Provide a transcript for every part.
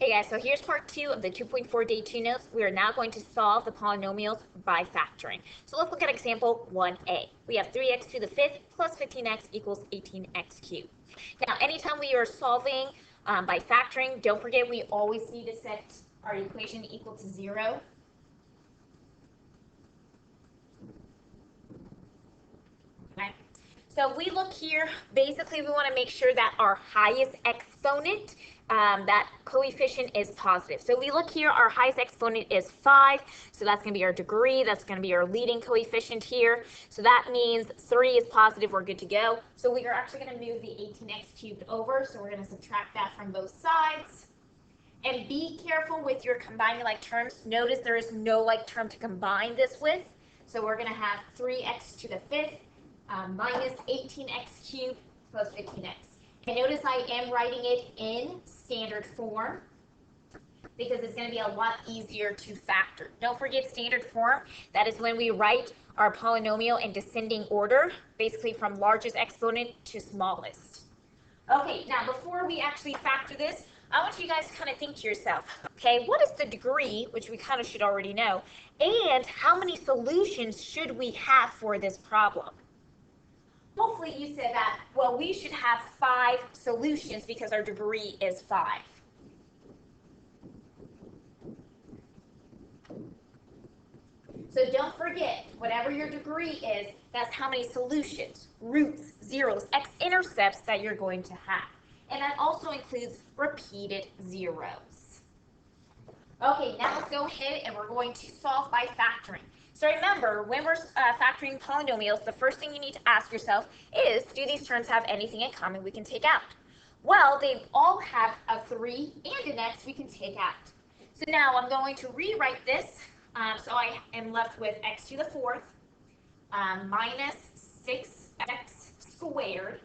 Hey guys, so here's part 2 of the 2.4 day 2 notes. We are now going to solve the polynomials by factoring. So let's look at example 1a. We have 3x to the 5th plus 15x equals 18x cubed. Now, anytime we are solving by factoring, don't forget we always need to set our equation equal to 0. Okay. So we look here, basically we want to make sure that our highest exponent, that coefficient is positive. So we look here, our highest exponent is 5, so that's going to be our degree, that's going to be our leading coefficient here. So that means 3 is positive, we're good to go. So we are actually going to move the 18x cubed over, so we're going to subtract that from both sides. And be careful with your combining like terms. Notice there is no like term to combine this with. So we're going to have 3x to the 5th. Minus 18x cubed plus 15x. And notice I am writing it in standard form because it's going to be a lot easier to factor. Don't forget standard form. That is when we write our polynomial in descending order, basically from largest exponent to smallest. Okay, now before we actually factor this, I want you guys to kind of think to yourself, okay, what is the degree, which we kind of should already know, and how many solutions should we have for this problem? Hopefully you said that, well, we should have 5 solutions because our degree is 5. So don't forget, whatever your degree is, that's how many solutions, roots, zeros, x-intercepts that you're going to have. And that also includes repeated zeros. Okay, now let's go ahead and we're going to solve by factoring. So remember, when we're factoring polynomials, the first thing you need to ask yourself is, do these terms have anything in common we can take out? Well, they all have a 3 and an x we can take out. So now I'm going to rewrite this. So I am left with x to the 4th minus 6x squared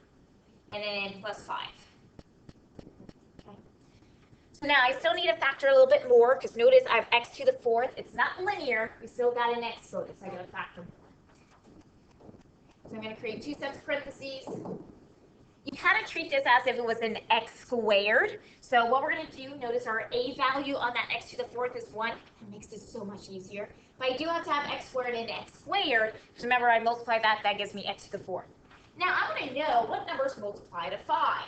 and then plus 5. So now I still need to factor a little bit more because notice I have x to the 4th. It's not linear. We still got an exponent, so I got to factor more. So I'm going to create 2 sets of parentheses. You kind of treat this as if it was an x squared. So what we're going to do, notice our a value on that x to the 4th is 1. It makes this so much easier. But I do have to have x squared and x squared. So remember, I multiply that. That gives me x to the 4th. Now I want to know what numbers multiply to 5.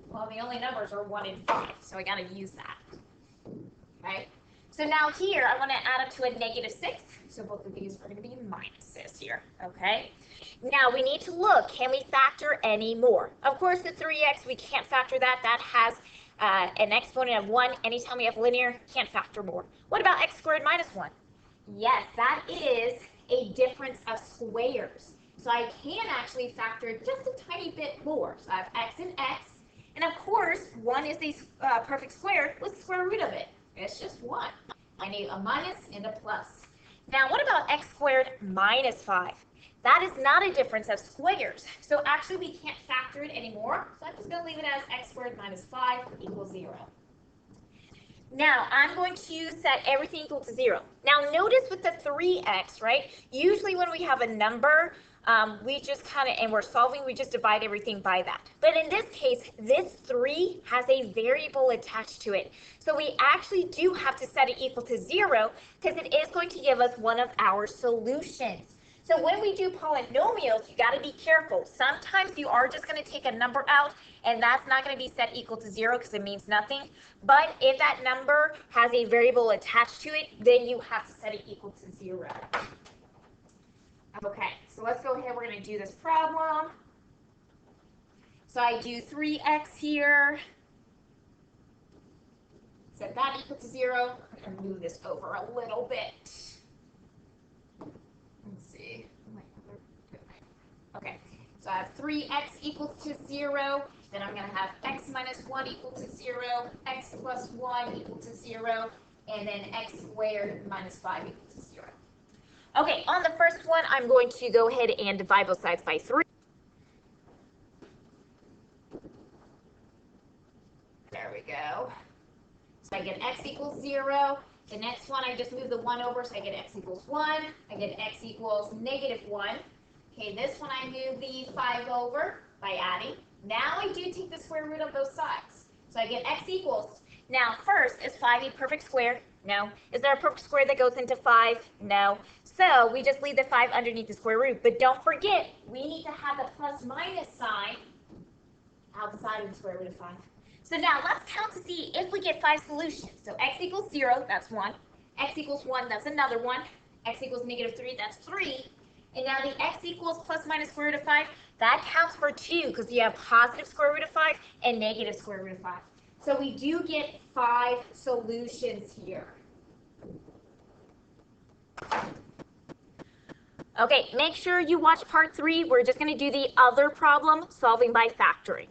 Well, the only numbers are 1 and 5, so I got to use that. Okay? So now here, I want to add up to a negative 6. So both of these are going to be minuses here. Okay? Now we need to look, can we factor any more? Of course, the 3x, we can't factor that. That has an exponent of 1. Anytime we have linear, can't factor more. What about x squared minus 1? Yes, that is a difference of squares. So I can actually factor just a tiny bit more. So I have x and x. And of course, 1 is a perfect square. What's the square root of it? It's just 1. I need a minus and a plus. Now, what about x squared minus 5? That is not a difference of squares. So actually, we can't factor it anymore. So I'm just going to leave it as x squared minus 5 equals 0. Now, I'm going to set everything equal to 0. Now, notice with the 3x, right? Usually when we have a number, we just kind of, and we're solving, we just divide everything by that. But in this case, this 3 has a variable attached to it. So we actually do have to set it equal to 0 because it is going to give us one of our solutions. So when we do polynomials, you got to be careful. Sometimes you are just going to take a number out, and that's not going to be set equal to 0 because it means nothing. But if that number has a variable attached to it, then you have to set it equal to 0. Okay, so let's go ahead. We're going to do this problem. So I do 3x here. Set that equal to 0. I'm going to move this over a little bit. Let's see. Okay, so I have 3x equals to 0. Then I'm going to have x minus 1 equal to 0, x plus 1 equal to 0, and then x squared minus 5 equal to 0. Okay, on the first one, I'm going to go ahead and divide both sides by 3. There we go. So I get x equals 0. The next one, I just move the 1 over, so I get x equals 1. I get x equals negative 1. Okay, this one I move the 5 over by adding. Now I do take the square root of both sides. So I get x equals Now, first, is 5 a perfect square? No. Is there a perfect square that goes into 5? No. So we just leave the 5 underneath the square root. But don't forget, we need to have the plus minus sign outside of the square root of 5. So now let's count to see if we get 5 solutions. So x equals 0, that's 1. X equals 1, that's another 1. X equals negative 3, that's 3. And now the x equals plus minus square root of 5, that counts for 2 because you have positive square root of 5 and negative square root of 5. So we do get 5 solutions here. Okay, make sure you watch part 3. We're just going to do the other problem, solving by factoring.